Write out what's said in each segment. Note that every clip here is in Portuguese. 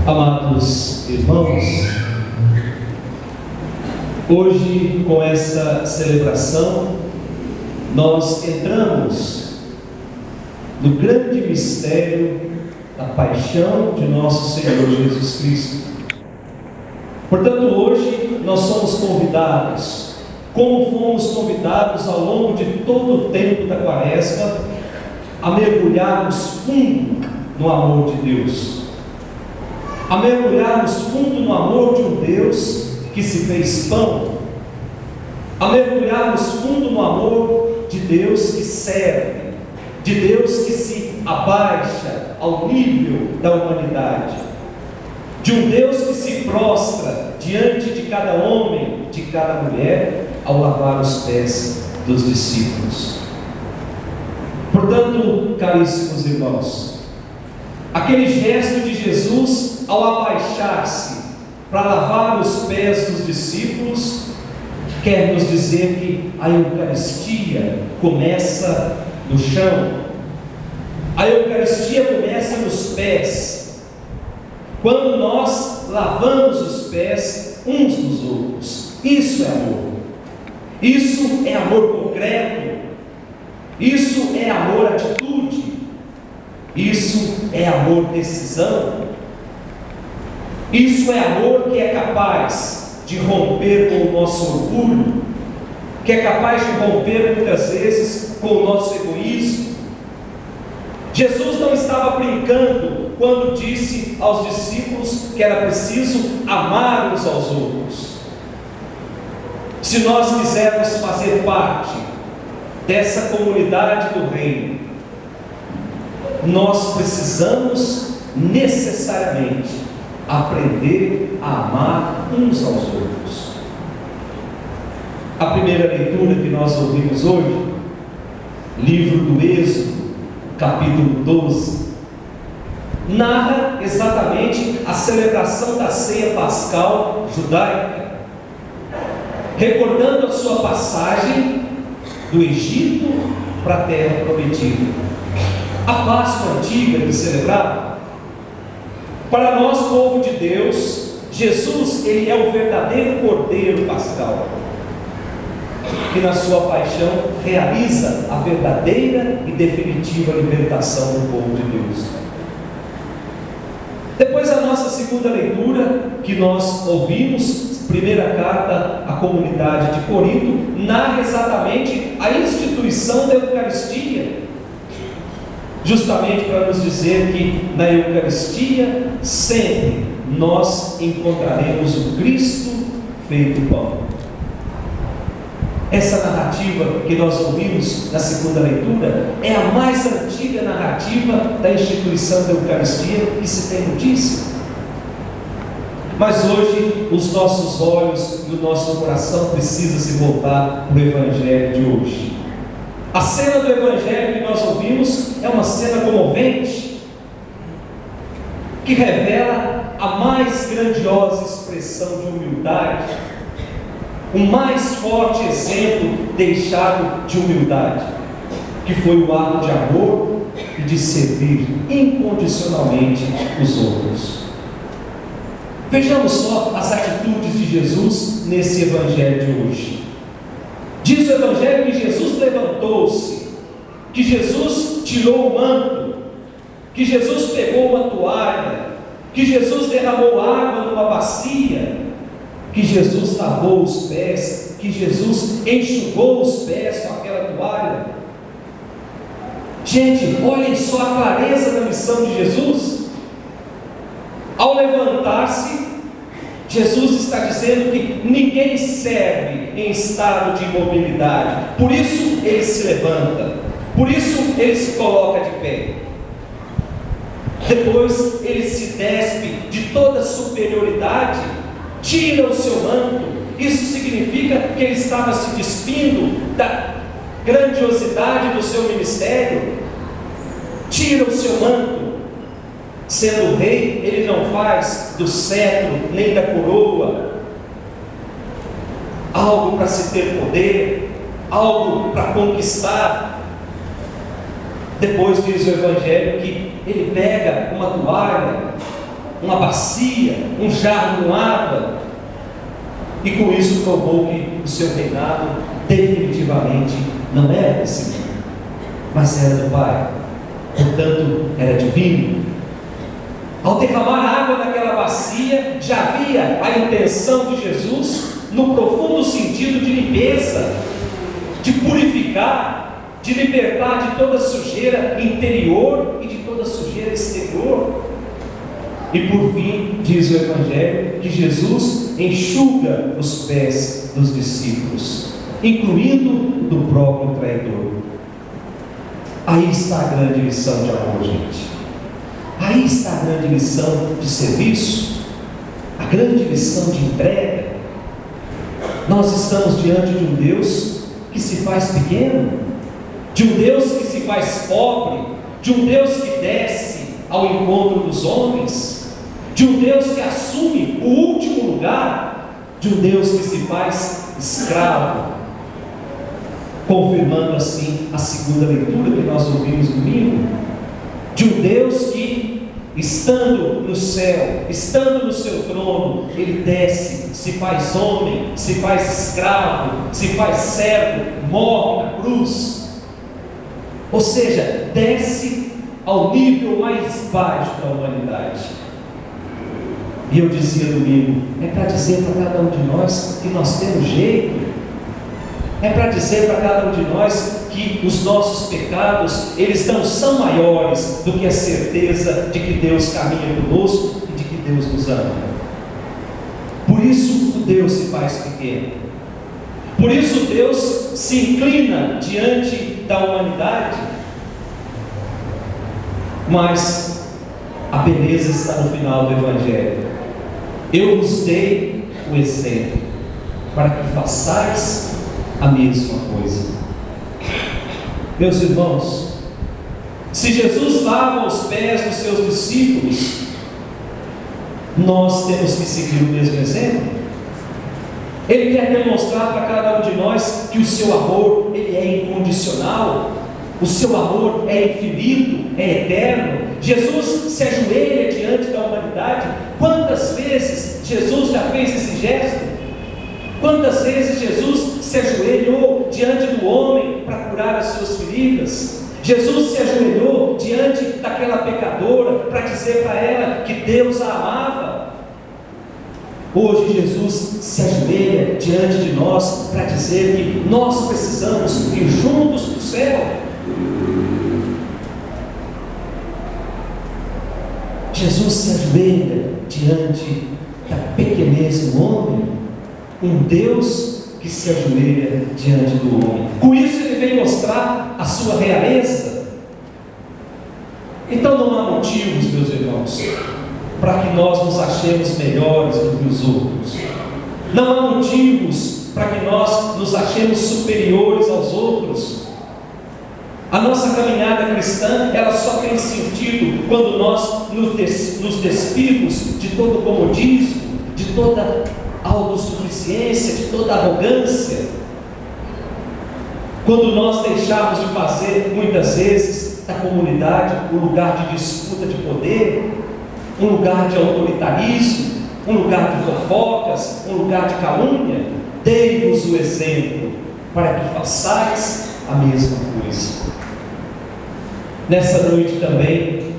Amados irmãos, hoje com essa celebração nós entramos no grande mistério da paixão de nosso Senhor Jesus Cristo. Portanto, hoje nós somos convidados, como fomos convidados ao longo de todo o tempo da Quaresma, a mergulharmos fundo no amor de Deus, a mergulharmos fundo no amor de um Deus que se fez pão, a mergulharmos fundo no amor de Deus que serve, de Deus que se abaixa ao nível da humanidade, de um Deus que se prostra diante de cada homem, de cada mulher, ao lavar os pés dos discípulos. Portanto, caríssimos irmãos, aquele gesto de Jesus ao abaixar-se para lavar os pés dos discípulos quer nos dizer que a Eucaristia começa no chão, a Eucaristia começa nos pés, quando nós lavamos os pés uns dos outros. Isso é amor, isso é amor concreto, isso é amor atitude, isso é amor decisão, isso é amor que é capaz de romper com o nosso orgulho, que é capaz de romper muitas vezes com o nosso egoísmo. Jesus não estava brincando quando disse aos discípulos que era preciso amar uns aos outros. Se nós quisermos fazer parte dessa comunidade do reino, nós precisamos necessariamente aprender a amar uns aos outros. A primeira leitura que nós ouvimos hoje, livro do Êxodo, capítulo 12, narra exatamente a celebração da ceia pascal judaica, recordando a sua passagem do Egito para a terra prometida. A Páscoa antiga que celebrava, para nós, povo de Deus, Jesus, ele é o verdadeiro Cordeiro pascal, que na sua paixão realiza a verdadeira e definitiva libertação do povo de Deus. Depois a nossa segunda leitura, que nós ouvimos, primeira carta à comunidade de Corinto, narra exatamente a instituição da Eucaristia, justamente para nos dizer que na Eucaristia sempre nós encontraremos o Cristo feito pão. Essa narrativa que nós ouvimos na segunda leitura é a mais antiga narrativa da instituição da Eucaristia que se tem notícia. Mas hoje os nossos olhos e o nosso coração precisam se voltar para o Evangelho de hoje. A cena do Evangelho que nós ouvimos é uma cena comovente, que revela a mais grandiosa expressão de humildade, o mais forte exemplo deixado de humildade, que foi o ato de amor e de servir incondicionalmente os outros. Vejamos só as atitudes de Jesus nesse Evangelho de hoje. Diz o Evangelho que Jesus levantou-se, que Jesus tirou o manto, que Jesus pegou uma toalha, que Jesus derramou água numa bacia, que Jesus lavou os pés, que Jesus enxugou os pés com aquela toalha. Gente, olhem só a clareza da missão de Jesus. Ao levantar-se, Jesus está dizendo que ninguém serve em estado de imobilidade, por isso ele se levanta, por isso ele se coloca de pé. Depois ele se despe de toda superioridade, tira o seu manto. Isso significa que ele estava se despindo da grandiosidade do seu ministério. Tira o seu manto. Sendo rei, ele não faz do cetro nem da coroa algo para se ter poder, algo para conquistar. Depois diz o Evangelho que ele pega uma toalha uma bacia, um jarro com água, e com isso provou que o seu reinado definitivamente não era desse mundo, mas era do Pai, portanto era divino. Ao derramar água naquela bacia, já havia a intenção de Jesus no profundo sentido de limpeza, de purificar, de libertar de toda sujeira interior e de toda sujeira exterior. E por fim, diz o Evangelho, que Jesus enxuga os pés dos discípulos, incluindo do próprio traidor. Aí está a grande lição de amor, gente. Aí está a grande lição de serviço, a grande lição de entrega. Nós estamos diante de um Deus que se faz pequeno, de um Deus que se faz pobre, de um Deus que desce ao encontro dos homens, de um Deus que assume o último lugar, de um Deus que se faz escravo, confirmando assim a segunda leitura que nós ouvimos domingo, de um Deus que, estando no céu, estando no seu trono, ele desce, se faz homem, se faz escravo, se faz servo, morre na cruz, ou seja, desce ao nível mais baixo da humanidade. E eu dizia domingo, é para dizer para cada um de nós que nós temos jeito, é para dizer para cada um de nós que os nossos pecados, eles não são maiores do que a certeza de que Deus caminha conosco e de que Deus nos ama. Por isso o Deus se faz pequeno, por isso Deus se inclina diante da humanidade, mas a beleza está no final do Evangelho. Eu vos dei o exemplo, para que façais a mesma coisa. Meus irmãos, se Jesus lava os pés dos seus discípulos, nós temos que seguir o mesmo exemplo. Ele quer demonstrar para cada um de nós que o seu amor, ele é incondicional, o seu amor é infinito, é eterno. Jesus se ajoelha diante da humanidade. Quantas vezes Jesus já fez esse gesto? Quantas vezes Jesus se ajoelhou diante do homem para curar as suas feridas? Jesus se ajoelhou diante daquela pecadora para dizer para ela que Deus a amava. Hoje Jesus se ajoelha diante de nós para dizer que nós precisamos ir juntos para o céu. Jesus se ajoelha diante da pequenez do homem, um Deus que se ajoelha diante do homem. Com isso ele vem mostrar a sua realeza. Então não há motivos, meus irmãos, para que nós nos achemos melhores do que os outros. Não há motivos para que nós nos achemos superiores aos outros. A nossa caminhada cristã, ela só tem sentido quando nós nos despimos de todo comodismo, de toda autossuficiência, de toda arrogância. Quando nós deixamos de fazer, muitas vezes, da comunidade um lugar de disputa de poder, um lugar de autoritarismo, um lugar de fofocas, um lugar de calúnia. Dei-vos o exemplo para que façais a mesma coisa. Nessa noite também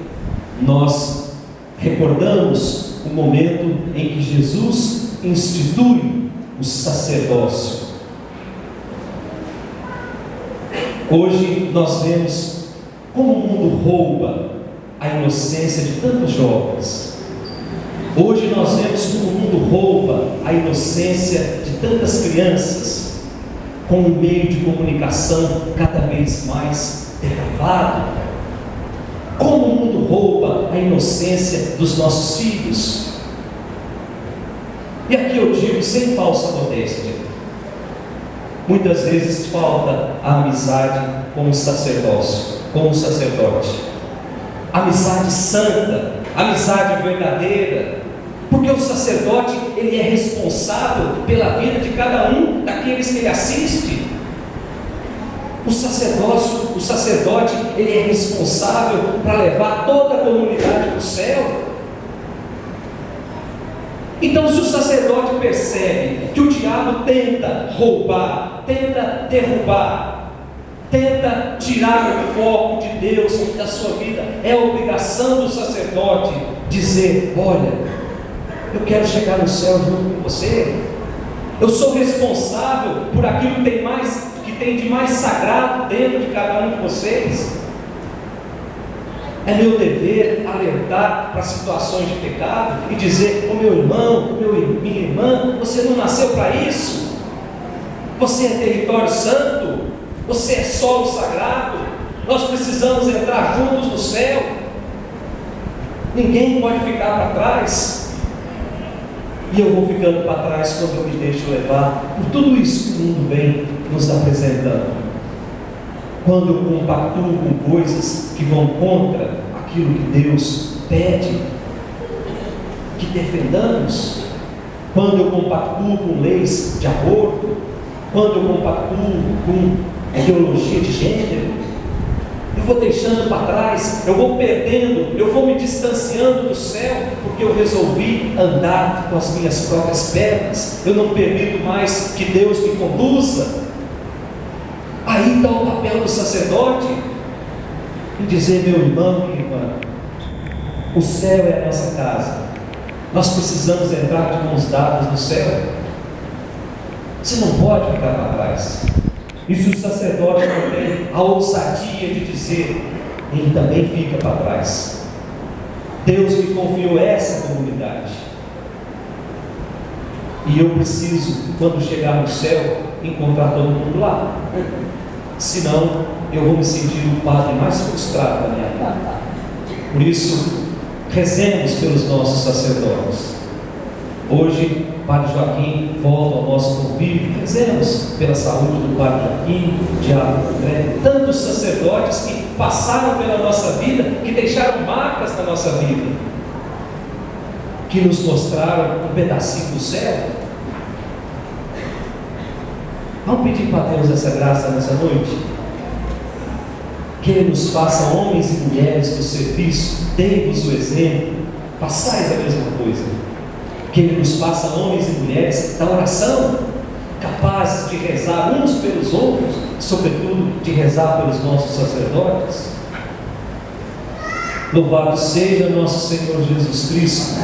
nós recordamos o momento em que Jesus institui o sacerdócio. Hoje nós vemos como o mundo rouba a inocência de tantos jovens. Hoje nós vemos como o mundo rouba a inocência de tantas crianças, com um meio de comunicação cada vez mais depravado. Como o mundo rouba a inocência dos nossos filhos. E aqui eu digo sem falsa modéstia, muitas vezes falta a amizade com o sacerdócio, com o sacerdote. Amizade santa, amizade verdadeira, porque o sacerdote, ele é responsável pela vida de cada um daqueles que ele assiste. O sacerdote, ele é responsável para levar toda a comunidade para o céu. Então, se o sacerdote percebe que o diabo tenta roubar, tenta derrubar, tenta tirar o foco de Deus da sua vida, é obrigação do sacerdote dizer: olha, eu quero chegar no céu junto com você, eu sou responsável por aquilo que tem de mais sagrado dentro de cada um de vocês. É meu dever alertar para situações de pecado e dizer: ô meu irmão, minha irmã, você não nasceu para isso. Você é território santo, você é solo sagrado, nós precisamos entrar juntos no céu. Ninguém pode ficar para trás. E eu vou ficando para trás quando eu me deixo levar por tudo isso que o mundo vem nos apresentando. Quando eu compactuo com coisas que vão contra aquilo que Deus pede que defendamos, quando eu compactuo com leis de aborto, quando eu compactuo com ideologia de gênero, eu vou deixando para trás, eu vou perdendo, eu vou me distanciando do céu, porque eu resolvi andar com as minhas próprias pernas. Eu não permito mais que Deus me conduza. Aí está o papel do sacerdote em dizer: meu irmão, minha irmã, o céu é a nossa casa, nós precisamos entrar de mãos dadas no céu. Você não pode ficar para trás. E se o sacerdote não tem a ousadia de dizer, ele também fica para trás. Deus me confiou essa comunidade, e eu preciso, quando chegar no céu, encontrar todo mundo lá. Senão, eu vou me sentir o padre mais frustrado da minha vida. Por isso, rezemos pelos nossos sacerdotes. Hoje, Padre Joaquim volta ao nosso convívio. Rezemos pela saúde do Padre Joaquim, do Diácono André, tantos sacerdotes que passaram pela nossa vida, que deixaram marcas na nossa vida, que nos mostraram um pedacinho do céu. Vamos pedir para Deus essa graça nessa noite? Que Ele nos faça homens e mulheres do serviço. Dei-vos o exemplo, façais a mesma coisa. Que Ele nos faça homens e mulheres da oração, capazes de rezar uns pelos outros, sobretudo de rezar pelos nossos sacerdotes. Louvado seja nosso Senhor Jesus Cristo.